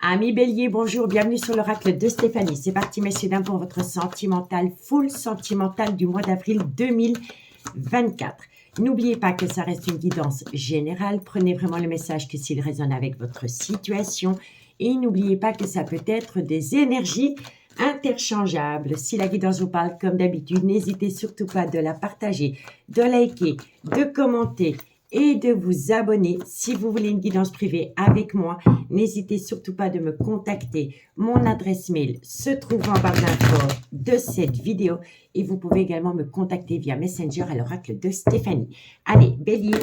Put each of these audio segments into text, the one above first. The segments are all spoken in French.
Amis Bélier, bonjour, bienvenue sur l'oracle de Stéphanie. C'est parti, messieurs, dames, pour votre sentimental, full sentimental du mois d'avril 2024. N'oubliez pas que ça reste une guidance générale. Prenez vraiment le message que s'il résonne avec votre situation. Et n'oubliez pas que ça peut être des énergies interchangeables. Si la guidance vous parle comme d'habitude, n'hésitez surtout pas de la partager, de liker, de commenter et de vous abonner. Si vous voulez une guidance privée avec moi, n'hésitez surtout pas de me contacter. Mon adresse mail se trouve en barre d'infos de cette vidéo et vous pouvez également me contacter via Messenger à l'oracle de Stéphanie. Allez, Bélier,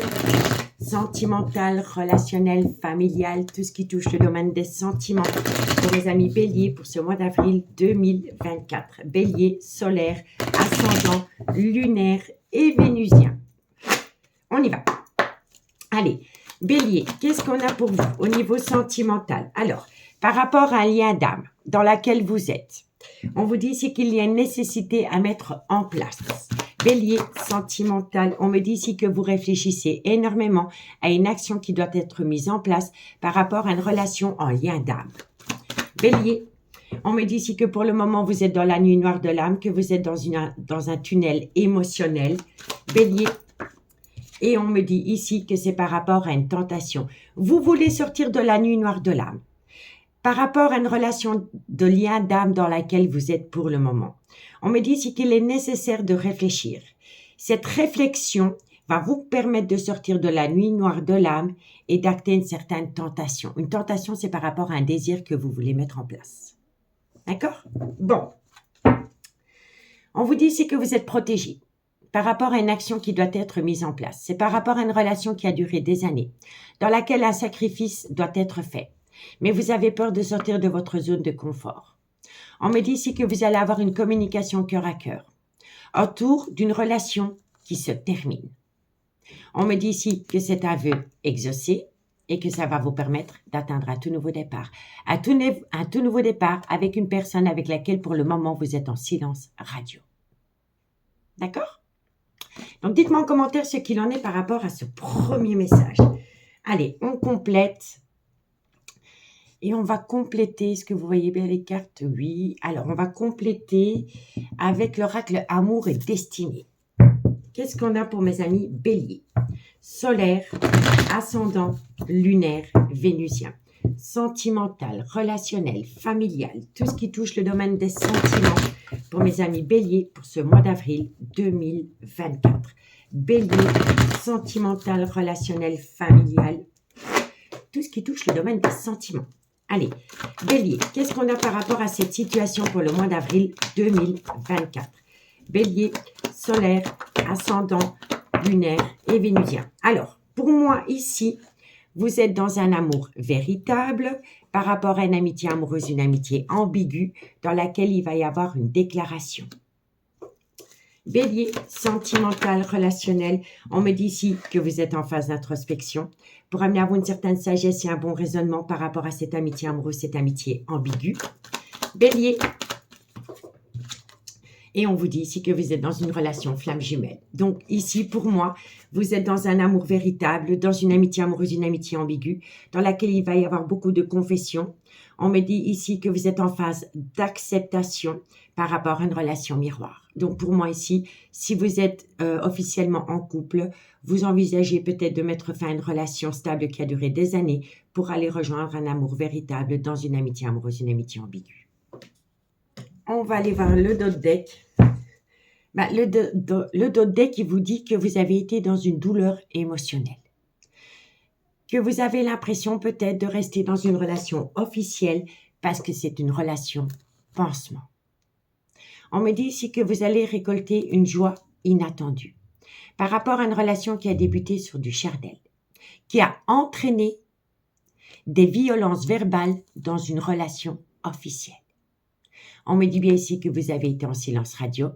sentimental, relationnel, familial, tout ce qui touche le domaine des sentiments. Pour mes amis Bélier, pour ce mois d'avril 2024. Bélier, solaire, ascendant, lunaire et vénusien. On y va. Allez, Bélier, qu'est-ce qu'on a pour vous au niveau sentimental? Alors, par rapport à un lien d'âme dans lequel vous êtes, on vous dit ici qu'il y a une nécessité à mettre en place. Bélier, sentimental, on me dit ici que vous réfléchissez énormément à une action qui doit être mise en place par rapport à une relation en lien d'âme. Bélier, on me dit ici que pour le moment, vous êtes dans la nuit noire de l'âme, que vous êtes dans un tunnel émotionnel. Bélier, et on me dit ici que c'est par rapport à une tentation. Vous voulez sortir de la nuit noire de l'âme. Par rapport à une relation de lien d'âme dans laquelle vous êtes pour le moment. On me dit ici qu'il est nécessaire de réfléchir. Cette réflexion va vous permettre de sortir de la nuit noire de l'âme et d'acter une certaine tentation. Une tentation, c'est par rapport à un désir que vous voulez mettre en place. D'accord? Bon. On vous dit ici que vous êtes protégé par rapport à une action qui doit être mise en place. C'est par rapport à une relation qui a duré des années, dans laquelle un sacrifice doit être fait. Mais vous avez peur de sortir de votre zone de confort. On me dit ici que vous allez avoir une communication cœur à cœur autour d'une relation qui se termine. On me dit ici que c'est un vœu exaucé et que ça va vous permettre d'atteindre un tout nouveau départ. Un tout nouveau départ avec une personne avec laquelle pour le moment vous êtes en silence radio. D'accord ? Donc, dites-moi en commentaire ce qu'il en est par rapport à ce premier message. Allez, on complète. Et on va compléter, est-ce que vous voyez bien les cartes? Oui. Alors, on va compléter avec l'oracle Amour et Destinée. Qu'est-ce qu'on a pour mes amis Bélier? Solaire, ascendant, lunaire, vénusien. Sentimental, relationnel, familial, tout ce qui touche le domaine des sentiments pour mes amis Bélier pour ce mois d'avril 2024. Bélier, sentimental, relationnel, familial, tout ce qui touche le domaine des sentiments. Allez, Bélier, qu'est-ce qu'on a par rapport à cette situation pour le mois d'avril 2024? Bélier, solaire, ascendant, lunaire et vénusien. Alors, pour moi ici, vous êtes dans un amour véritable par rapport à une amitié amoureuse, une amitié ambiguë dans laquelle il va y avoir une déclaration. Bélier, sentimental, relationnel, on me dit ici que vous êtes en phase d'introspection pour amener à vous une certaine sagesse et un bon raisonnement par rapport à cette amitié amoureuse, cette amitié ambiguë. Bélier, et on vous dit ici que vous êtes dans une relation flamme jumelle. Donc ici, pour moi, vous êtes dans un amour véritable, dans une amitié amoureuse, une amitié ambiguë, dans laquelle il va y avoir beaucoup de confessions. On me dit ici que vous êtes en phase d'acceptation par rapport à une relation miroir. Donc pour moi ici, si vous êtes officiellement en couple, vous envisagez peut-être de mettre fin à une relation stable qui a duré des années pour aller rejoindre un amour véritable dans une amitié amoureuse, une amitié ambiguë. On va aller voir le dos de deck. Le dos de deck, il vous dit que vous avez été dans une douleur émotionnelle. Que vous avez l'impression peut-être de rester dans une relation officielle parce que c'est une relation pansement. On me dit ici que vous allez récolter une joie inattendue par rapport à une relation qui a débuté sur du charnel, qui a entraîné des violences verbales dans une relation officielle. On me dit bien ici que vous avez été en silence radio,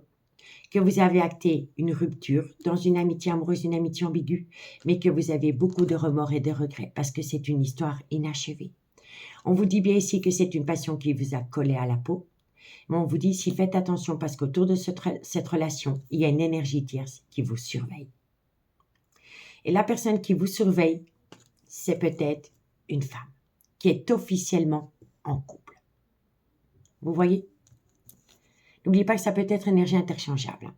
que vous avez acté une rupture dans une amitié amoureuse, une amitié ambiguë, mais que vous avez beaucoup de remords et de regrets parce que c'est une histoire inachevée. On vous dit bien ici que c'est une passion qui vous a collé à la peau, mais on vous dit ici faites attention parce qu'autour de cette relation, il y a une énergie tierce qui vous surveille. Et la personne qui vous surveille, c'est peut-être une femme qui est officiellement en couple. Vous voyez? N'oubliez pas que ça peut être énergie interchangeable.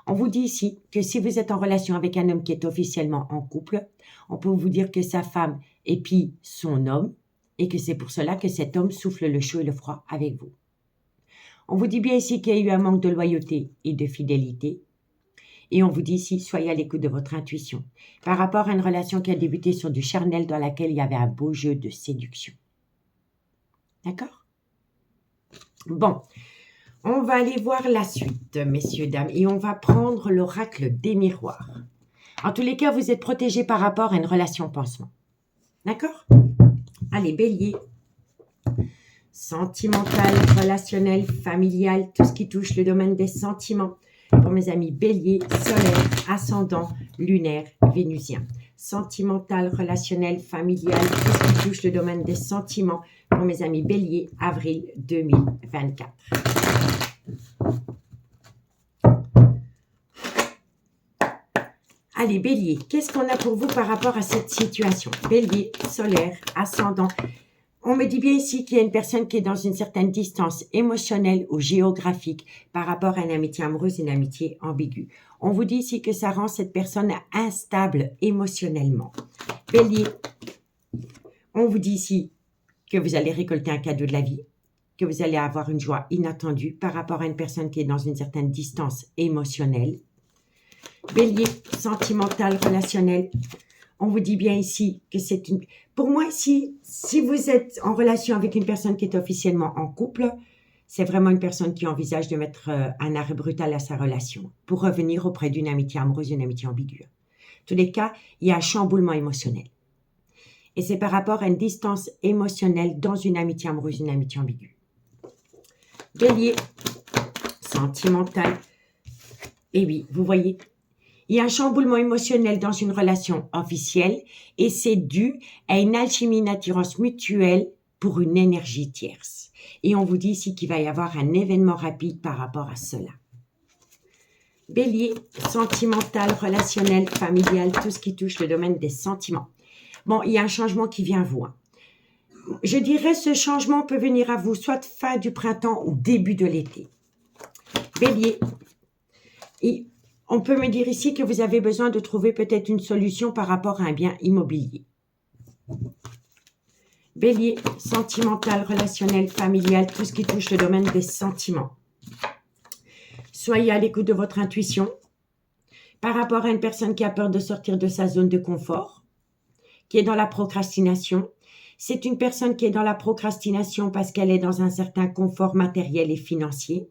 On vous dit ici que si vous êtes en relation avec un homme qui est officiellement en couple, on peut vous dire que sa femme épie son homme et que c'est pour cela que cet homme souffle le chaud et le froid avec vous. On vous dit bien ici qu'il y a eu un manque de loyauté et de fidélité. Et on vous dit ici, soyez à l'écoute de votre intuition par rapport à une relation qui a débuté sur du charnel dans laquelle il y avait un beau jeu de séduction. D'accord? Bon, on va aller voir la suite, messieurs, dames, et on va prendre l'oracle des miroirs. En tous les cas, vous êtes protégés par rapport à une relation pansement. D'accord? Allez, bélier. Sentimental, relationnel, familial, tout ce qui touche le domaine des sentiments. Pour mes amis bélier, solaire, ascendant, lunaire, vénusien. Sentimental, relationnel, familial, tout ce qui touche le domaine des sentiments. Pour mes amis bélier, avril 2024. Allez, bélier, qu'est-ce qu'on a pour vous par rapport à cette situation? Bélier, solaire, ascendant. On me dit bien ici qu'il y a une personne qui est dans une certaine distance émotionnelle ou géographique par rapport à une amitié amoureuse, une amitié ambiguë. On vous dit ici que ça rend cette personne instable émotionnellement. Bélier, on vous dit ici que vous allez récolter un cadeau de la vie, que vous allez avoir une joie inattendue par rapport à une personne qui est dans une certaine distance émotionnelle. Bélier, sentimental, relationnel. On vous dit bien ici que c'est une... Pour moi, si vous êtes en relation avec une personne qui est officiellement en couple, c'est vraiment une personne qui envisage de mettre un arrêt brutal à sa relation pour revenir auprès d'une amitié amoureuse, une amitié ambiguë. En tous les cas, il y a un chamboulement émotionnel. Et c'est par rapport à une distance émotionnelle dans une amitié amoureuse, une amitié ambiguë. Bélier, sentimental. Et oui, vous voyez, il y a un chamboulement émotionnel dans une relation officielle et c'est dû à une alchimie, une attirance mutuelle pour une énergie tierce. Et on vous dit ici qu'il va y avoir un événement rapide par rapport à cela. Bélier, sentimental, relationnel, familial, tout ce qui touche le domaine des sentiments. Bon, il y a un changement qui vient à vous. Je dirais ce changement peut venir à vous soit fin du printemps ou début de l'été. Bélier, et on peut me dire ici que vous avez besoin de trouver peut-être une solution par rapport à un bien immobilier. Bélier, sentimental, relationnel, familial, tout ce qui touche le domaine des sentiments. Soyez à l'écoute de votre intuition par rapport à une personne qui a peur de sortir de sa zone de confort, qui est dans la procrastination. C'est une personne qui est dans la procrastination parce qu'elle est dans un certain confort matériel et financier.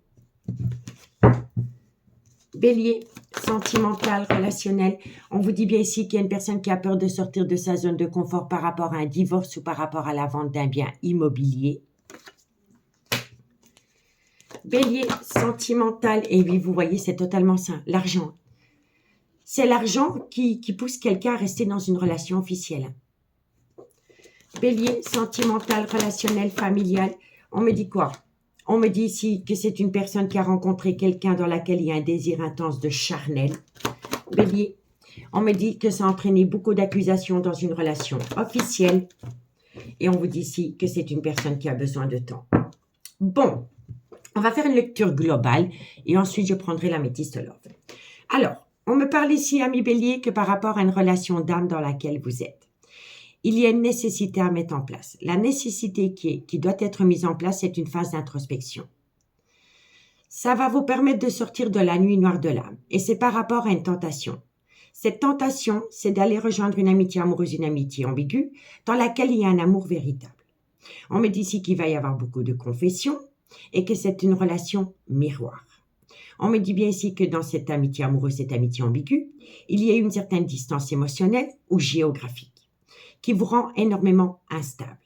Bélier, sentimental, relationnel. On vous dit bien ici qu'il y a une personne qui a peur de sortir de sa zone de confort par rapport à un divorce ou par rapport à la vente d'un bien immobilier. Bélier, sentimental. Et oui, vous voyez, c'est totalement ça. L'argent. C'est l'argent qui pousse quelqu'un à rester dans une relation officielle. Bélier, sentimental, relationnel, familial. On me dit quoi? On me dit ici que c'est une personne qui a rencontré quelqu'un dans laquelle il y a un désir intense de charnel. Bélier, on me dit que ça a entraîné beaucoup d'accusations dans une relation officielle. Et on vous dit ici que c'est une personne qui a besoin de temps. Bon, on va faire une lecture globale et ensuite je prendrai l'améthyste love. Alors, on me parle ici, ami Bélier, que par rapport à une relation d'âme dans laquelle vous êtes, il y a une nécessité à mettre en place. La nécessité qui doit être mise en place, c'est une phase d'introspection. Ça va vous permettre de sortir de la nuit noire de l'âme. Et c'est par rapport à une tentation. Cette tentation, c'est d'aller rejoindre une amitié amoureuse, une amitié ambiguë, dans laquelle il y a un amour véritable. On me dit ici qu'il va y avoir beaucoup de confessions et que c'est une relation miroir. On me dit bien ici que dans cette amitié amoureuse, cette amitié ambiguë, il y a une certaine distance émotionnelle ou géographique qui vous rend énormément instable.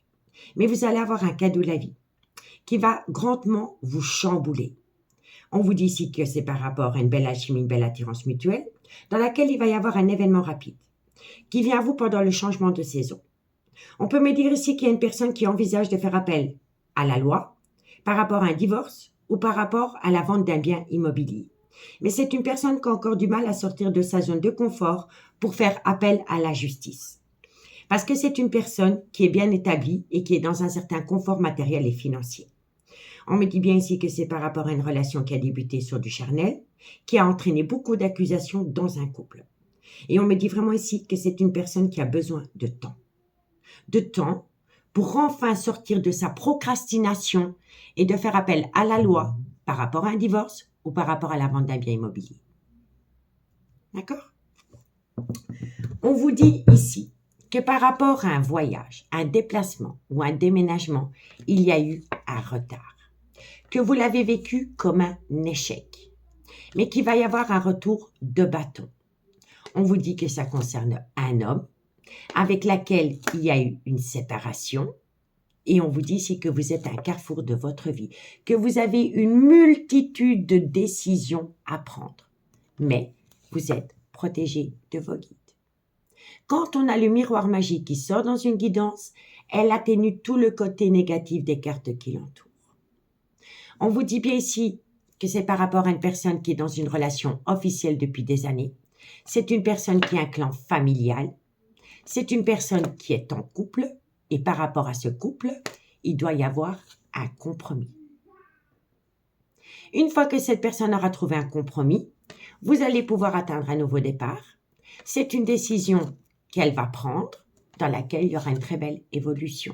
Mais vous allez avoir un cadeau de la vie qui va grandement vous chambouler. On vous dit ici que c'est par rapport à une belle alchimie, une belle attirance mutuelle, dans laquelle il va y avoir un événement rapide qui vient à vous pendant le changement de saison. On peut me dire ici qu'il y a une personne qui envisage de faire appel à la loi par rapport à un divorce ou par rapport à la vente d'un bien immobilier. Mais c'est une personne qui a encore du mal à sortir de sa zone de confort pour faire appel à la justice. Parce que c'est une personne qui est bien établie et qui est dans un certain confort matériel et financier. On me dit bien ici que c'est par rapport à une relation qui a débuté sur du charnel, qui a entraîné beaucoup d'accusations dans un couple. Et on me dit vraiment ici que c'est une personne qui a besoin de temps. De temps pour enfin sortir de sa procrastination et de faire appel à la loi par rapport à un divorce ou par rapport à la vente d'un bien immobilier. D'accord? On vous dit ici que par rapport à un voyage, un déplacement ou un déménagement, il y a eu un retard, que vous l'avez vécu comme un échec, mais qu'il va y avoir un retour de bâton. On vous dit que ça concerne un homme avec lequel il y a eu une séparation et on vous dit ici que vous êtes à un carrefour de votre vie, que vous avez une multitude de décisions à prendre, mais vous êtes protégé de vos guides. Quand on a le miroir magique qui sort dans une guidance, elle atténue tout le côté négatif des cartes qui l'entourent. On vous dit bien ici que c'est par rapport à une personne qui est dans une relation officielle depuis des années. C'est une personne qui a un clan familial. C'est une personne qui est en couple. Et par rapport à ce couple, il doit y avoir un compromis. Une fois que cette personne aura trouvé un compromis, vous allez pouvoir atteindre un nouveau départ. C'est une décision qu'elle va prendre, dans laquelle il y aura une très belle évolution.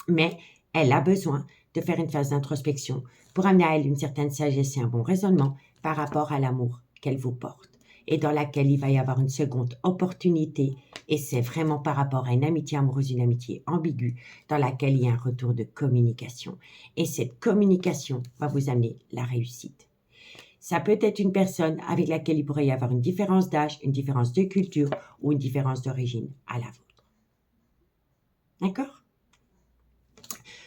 Mais elle a besoin de faire une phase d'introspection pour amener à elle une certaine sagesse et un bon raisonnement par rapport à l'amour qu'elle vous porte et dans laquelle il va y avoir une seconde opportunité et c'est vraiment par rapport à une amitié amoureuse, une amitié ambiguë dans laquelle il y a un retour de communication et cette communication va vous amener la réussite. Ça peut être une personne avec laquelle il pourrait y avoir une différence d'âge, une différence de culture ou une différence d'origine à la vôtre. D'accord?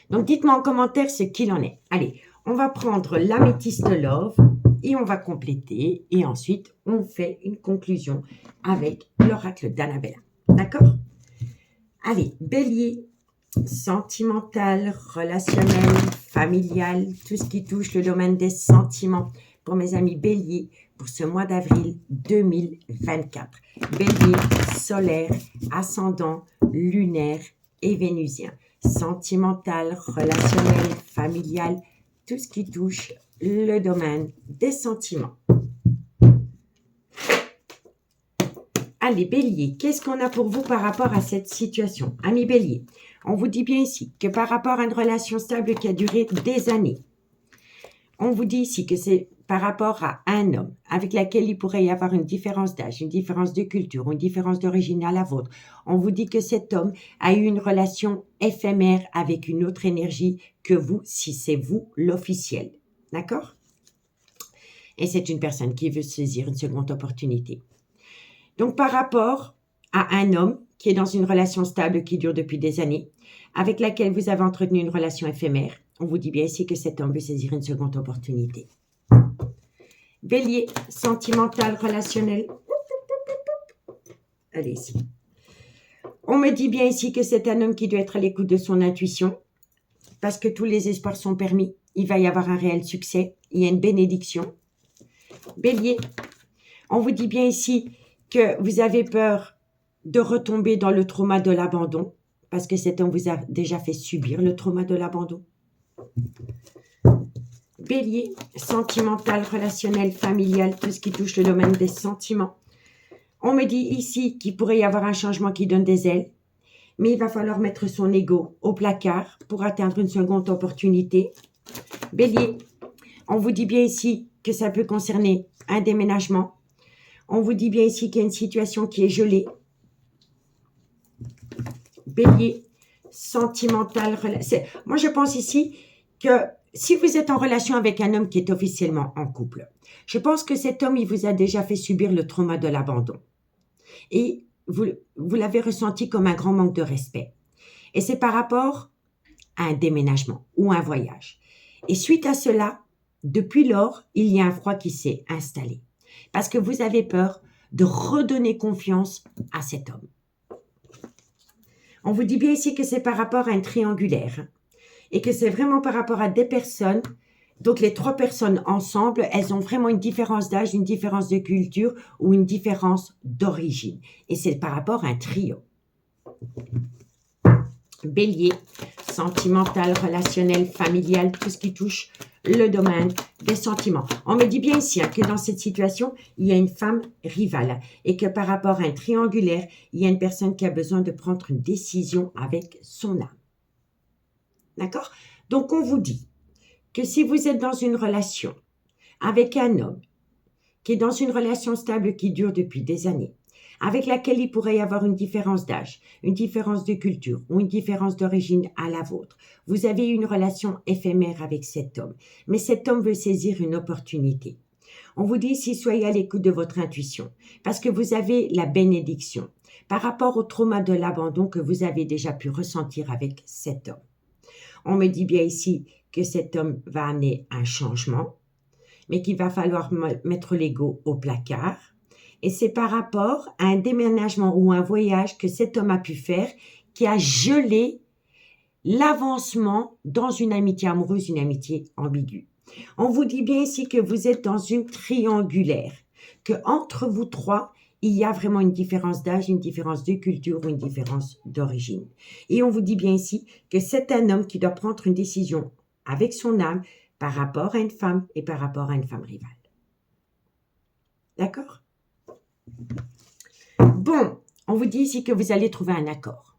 Donc, dites-moi en commentaire ce qu'il en est. Allez, on va prendre l'améthyste love et on va compléter. Et ensuite, on fait une conclusion avec l'oracle d'Annabella. D'accord? Allez, bélier, sentimental, relationnel, familial, tout ce qui touche le domaine des sentiments. Pour mes amis béliers, pour ce mois d'avril 2024. Bélier, solaire, ascendant, lunaire et vénusien. Sentimental, relationnel, familial, tout ce qui touche le domaine des sentiments. Allez, bélier, qu'est-ce qu'on a pour vous par rapport à cette situation? Amis bélier, on vous dit bien ici que par rapport à une relation stable qui a duré des années, on vous dit ici que c'est par rapport à un homme avec lequel il pourrait y avoir une différence d'âge, une différence de culture, une différence d'origine à la vôtre. On vous dit que cet homme a eu une relation éphémère avec une autre énergie que vous, si c'est vous l'officiel. D'accord? Et c'est une personne qui veut saisir une seconde opportunité. Donc, par rapport à un homme qui est dans une relation stable qui dure depuis des années, avec laquelle vous avez entretenu une relation éphémère, on vous dit bien ici que cet homme veut saisir une seconde opportunité. Bélier, sentimental, relationnel. Allez, ici. On me dit bien ici que c'est un homme qui doit être à l'écoute de son intuition, parce que tous les espoirs sont permis. Il va y avoir un réel succès. Il y a une bénédiction. Bélier, on vous dit bien ici que vous avez peur de retomber dans le trauma de l'abandon, parce que cet homme vous a déjà fait subir le trauma de l'abandon. Bélier, sentimental, relationnel, familial, tout ce qui touche le domaine des sentiments. On me dit ici qu'il pourrait y avoir un changement qui donne des ailes, mais il va falloir mettre son ego au placard pour atteindre une seconde opportunité. Bélier, on vous dit bien ici que ça peut concerner un déménagement. On vous dit bien ici qu'il y a une situation qui est gelée. Bélier, sentimental, moi je pense ici que si vous êtes en relation avec un homme qui est officiellement en couple, je pense que cet homme, il vous a déjà fait subir le trauma de l'abandon. Et vous l'avez ressenti comme un grand manque de respect. Et c'est par rapport à un déménagement ou un voyage. Et suite à cela, depuis lors, il y a un froid qui s'est installé. Parce que vous avez peur de redonner confiance à cet homme. On vous dit bien ici que c'est par rapport à un triangulaire. Et que c'est vraiment par rapport à des personnes. Donc, les trois personnes ensemble, elles ont vraiment une différence d'âge, une différence de culture ou une différence d'origine. Et c'est par rapport à un trio. Bélier, sentimental, relationnel, familial, tout ce qui touche le domaine des sentiments. On me dit bien ici que dans cette situation, il y a une femme rivale et que par rapport à un triangulaire, il y a une personne qui a besoin de prendre une décision avec son âme. D'accord? Donc, on vous dit que si vous êtes dans une relation avec un homme qui est dans une relation stable qui dure depuis des années, avec laquelle il pourrait y avoir une différence d'âge, une différence de culture ou une différence d'origine à la vôtre. Vous avez une relation éphémère avec cet homme, mais cet homme veut saisir une opportunité. On vous dit ici, soyez à l'écoute de votre intuition, parce que vous avez la bénédiction par rapport au trauma de l'abandon que vous avez déjà pu ressentir avec cet homme. On me dit bien ici que cet homme va amener un changement, mais qu'il va falloir mettre l'ego au placard. Et c'est par rapport à un déménagement ou un voyage que cet homme a pu faire qui a gelé l'avancement dans une amitié amoureuse, une amitié ambiguë. On vous dit bien ici que vous êtes dans une triangulaire, que entre vous trois, il y a vraiment une différence d'âge, une différence de culture ou une différence d'origine. Et on vous dit bien ici que c'est un homme qui doit prendre une décision avec son âme par rapport à une femme et par rapport à une femme rivale. D'accord ? Bon, on vous dit ici que vous allez trouver un accord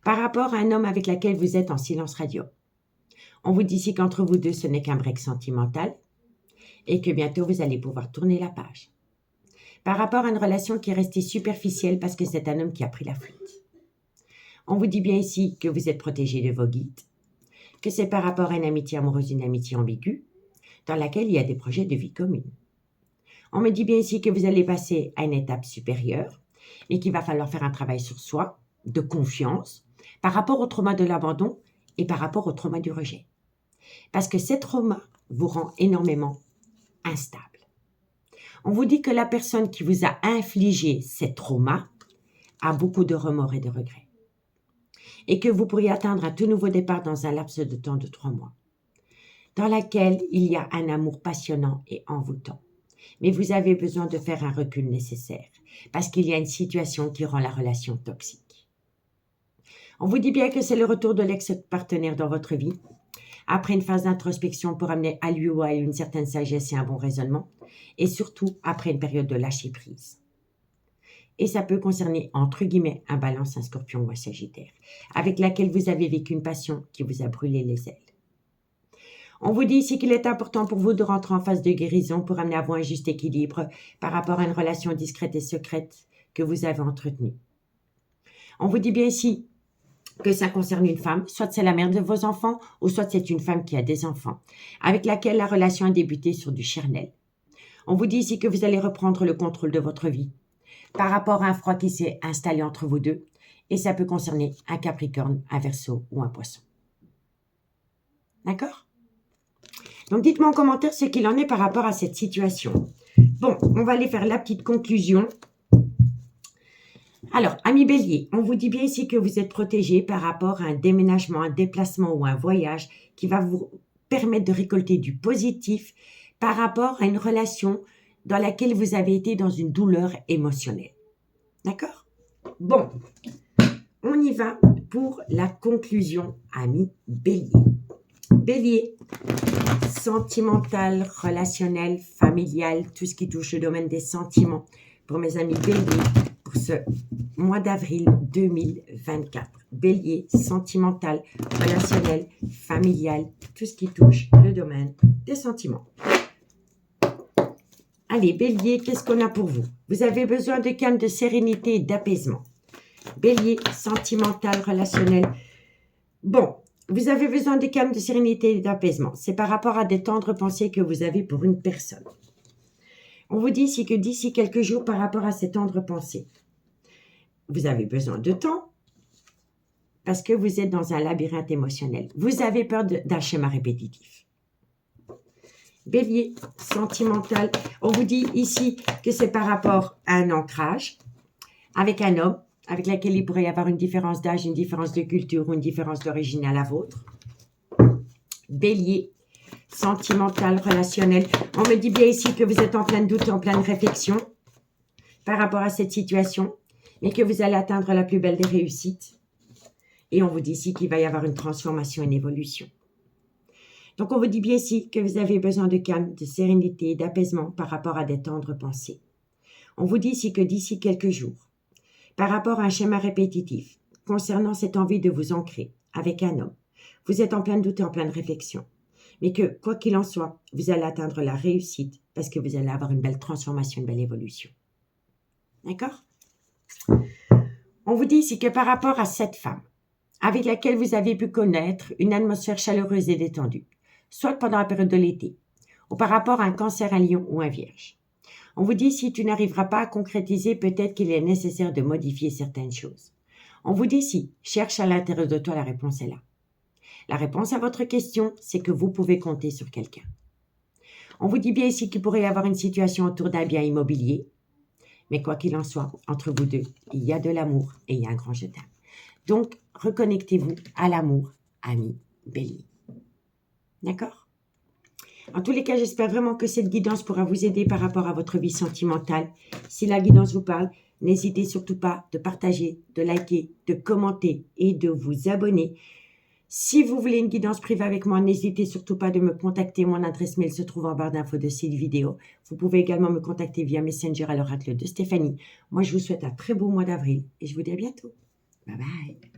par rapport à un homme avec lequel vous êtes en silence radio. On vous dit ici qu'entre vous deux, ce n'est qu'un break sentimental et que bientôt, vous allez pouvoir tourner la page. Par rapport à une relation qui est restée superficielle parce que c'est un homme qui a pris la fuite. On vous dit bien ici que vous êtes protégé de vos guides, que c'est par rapport à une amitié amoureuse, une amitié ambiguë, dans laquelle il y a des projets de vie commune. On me dit bien ici que vous allez passer à une étape supérieure et qu'il va falloir faire un travail sur soi, de confiance, par rapport au trauma de l'abandon et par rapport au trauma du rejet. Parce que ces traumas vous rend énormément instable. On vous dit que la personne qui vous a infligé ces traumas a beaucoup de remords et de regrets. Et que vous pourriez atteindre un tout nouveau départ dans un laps de temps de 3 mois, dans laquelle il y a un amour passionnant et envoûtant. Mais vous avez besoin de faire un recul nécessaire, parce qu'il y a une situation qui rend la relation toxique. On vous dit bien que c'est le retour de l'ex-partenaire dans votre vie, après une phase d'introspection pour amener à lui ou à elle une certaine sagesse et un bon raisonnement, et surtout après une période de lâcher-prise. Et ça peut concerner, entre guillemets, un balance, un scorpion ou un sagittaire, avec laquelle vous avez vécu une passion qui vous a brûlé les ailes. On vous dit ici qu'il est important pour vous de rentrer en phase de guérison pour amener à vous un juste équilibre par rapport à une relation discrète et secrète que vous avez entretenue. On vous dit bien ici que ça concerne une femme, soit c'est la mère de vos enfants, ou soit c'est une femme qui a des enfants, avec laquelle la relation a débuté sur du charnel. On vous dit ici que vous allez reprendre le contrôle de votre vie par rapport à un froid qui s'est installé entre vous deux, et ça peut concerner un Capricorne, un Verseau ou un Poisson. D'accord ? Donc, dites-moi en commentaire ce qu'il en est par rapport à cette situation. Bon, on va aller faire la petite conclusion. Alors, amis Bélier, on vous dit bien ici que vous êtes protégé par rapport à un déménagement, un déplacement ou un voyage qui va vous permettre de récolter du positif par rapport à une relation dans laquelle vous avez été dans une douleur émotionnelle. D'accord ? Bon, on y va pour la conclusion, amis Bélier. Bélier, sentimental, relationnel, familial, tout ce qui touche le domaine des sentiments. Pour mes amis Bélier, pour ce mois d'avril 2024. Bélier, sentimental, relationnel, familial, tout ce qui touche le domaine des sentiments. Allez, Bélier, qu'est-ce qu'on a pour vous? Vous avez besoin de calme, de sérénité et d'apaisement. Bélier, sentimental, relationnel. Bon, vous avez besoin de calme, de sérénité et d'apaisement. C'est par rapport à des tendres pensées que vous avez pour une personne. On vous dit ici que d'ici quelques jours, par rapport à ces tendres pensées, vous avez besoin de temps parce que vous êtes dans un labyrinthe émotionnel. Vous avez peur d'un schéma répétitif. Bélier, sentimental. On vous dit ici que c'est par rapport à un ancrage avec un homme avec lequel il pourrait y avoir une différence d'âge, une différence de culture ou une différence d'origine à la vôtre. Bélier, sentimental, relationnel. On me dit bien ici que vous êtes en plein doute, en pleine réflexion par rapport à cette situation mais que vous allez atteindre la plus belle des réussites. Et on vous dit ici qu'il va y avoir une transformation, une évolution. Donc, on vous dit bien ici que vous avez besoin de calme, de sérénité, d'apaisement par rapport à des tendres pensées. On vous dit ici que d'ici quelques jours, par rapport à un schéma répétitif, concernant cette envie de vous ancrer avec un homme, vous êtes en plein doute et en pleine réflexion. Mais que, quoi qu'il en soit, vous allez atteindre la réussite parce que vous allez avoir une belle transformation, une belle évolution. D'accord? On vous dit ici que par rapport à cette femme, avec laquelle vous avez pu connaître une atmosphère chaleureuse et détendue, soit pendant la période de l'été, ou par rapport à un cancer, un lion ou un vierge. On vous dit si tu n'arriveras pas à concrétiser, peut-être qu'il est nécessaire de modifier certaines choses. On vous dit si, cherche à l'intérieur de toi, la réponse est là. La réponse à votre question, c'est que vous pouvez compter sur quelqu'un. On vous dit bien ici qu'il pourrait y avoir une situation autour d'un bien immobilier, mais quoi qu'il en soit, entre vous deux, il y a de l'amour et il y a un grand je t'aime. Donc, reconnectez-vous à l'amour, ami Bélier. D'accord? En tous les cas, j'espère vraiment que cette guidance pourra vous aider par rapport à votre vie sentimentale. Si la guidance vous parle, n'hésitez surtout pas de partager, de liker, de commenter et de vous abonner. Si vous voulez une guidance privée avec moi, n'hésitez surtout pas de me contacter. Mon adresse mail se trouve en barre d'infos de cette vidéo. Vous pouvez également me contacter via Messenger à l'oracle de Stéphanie. Moi, je vous souhaite un très beau mois d'avril et je vous dis à bientôt. Bye bye.